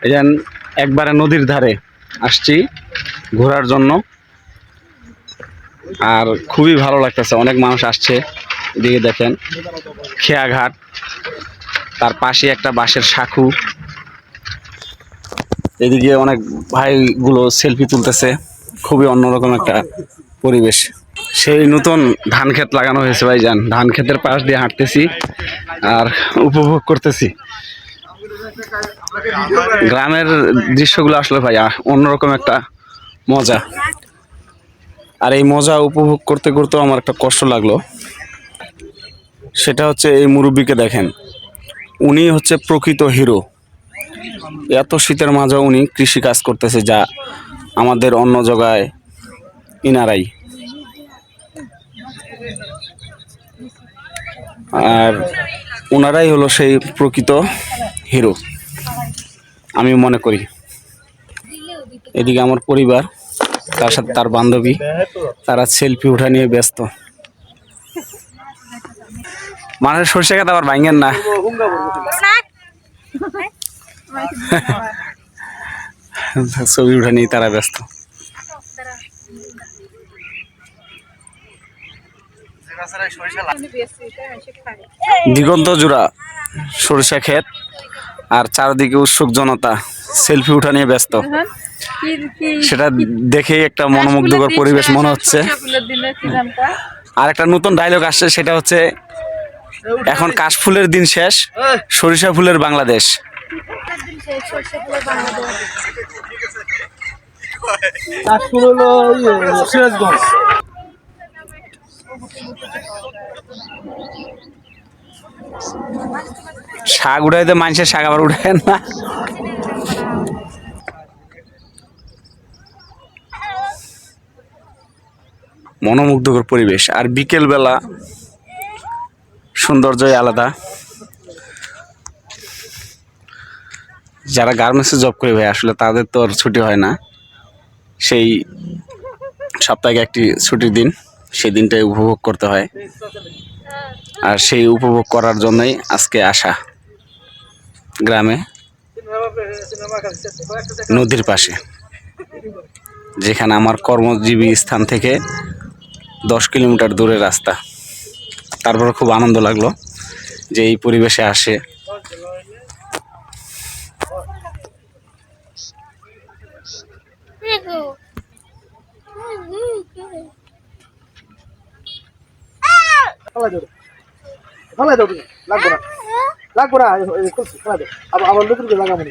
এই যে একবারে নদীর ধারে আসছি ঘোরার জন্য, আর খুবই ভালো লাগতেছে। অনেক মানুষ আসছে, এদিকে দেখেন খেয়াঘাট, তার পাশে একটা বাঁশের সাঁকু, এদিকে অনেক ভাইগুলো সেলফি তুলতেছে। খুবই অন্যরকম একটা পরিবেশ। সেই নতুন ধান ক্ষেত লাগানো হয়েছে ভাইজান, ধান ক্ষেতের পাশ দিয়ে হাঁটতেছি আর উপভোগ করতেছি। গ্রামের দৃশ্যগুলো আসলে ভাই অন্যরকম একটা মজা। আর এই মজা উপভোগ করতে করতেও আমার একটা কষ্ট লাগলো। সেটা হচ্ছে এই মুরব্বীকে দেখেন, উনি হচ্ছে প্রকৃত হিরো। এত শীতের মাঝেও উনি কৃষি কাজ করতেছে, যা আমাদের অন্য জায়গায় ইনারাই। আর ওনারাই হলো সেই প্রকৃত হিরো আমি মনে করি। এদিকে আমার পরিবার, তার সাথে তার বান্ধবী, তারা সেলফি ওঠা নিয়ে ব্যস্ত। মানুষের সরষে খাতে আবার ভাঙেন না। ছবি ওঠা নিয়ে তারা ব্যস্ত। দিগন্ত জোড়া সরিষা ক্ষেত, আর চারদিকে উৎসুক জনতা সেলফি উঠা নিয়ে ব্যস্ত। সেটা দেখেই একটা মনোমুগ্ধকর পরিবেশ মনে হচ্ছে। আর একটা নতুন ডায়লগ আসছে, সেটা হচ্ছে এখন কাশফুলের দিন শেষ, সরিষা ফুলের বাংলাদেশ। কাশফুল হলো সিরাজগঞ্জ। শাক উঠাইতে মানুষের শাক আবার উঠায় না। মনোমুগ্ধকর পরিবেশ, আর বিকেল বেলা সৌন্দর্যই আলাদা। যারা গার্মেন্টসে জব করে ভাই, আসলে তাদের তো আর ছুটি হয় না। সেই সপ্তাহে একটি ছুটির দিন, সেই দিনটাই উপভোগ করতে হয়। আর সেই উপভোগ করার জন্যই আজকে আসা গ্রামে, নদীর পাশে, যেখানে আমার কর্মজীবী স্থান থেকে 10 কিলোমিটার দূরের রাস্তা। তারপর খুব আনন্দ লাগলো যে এই পরিবেশে আসে। লাগবো না, আবার নতুন করে লাগাবো।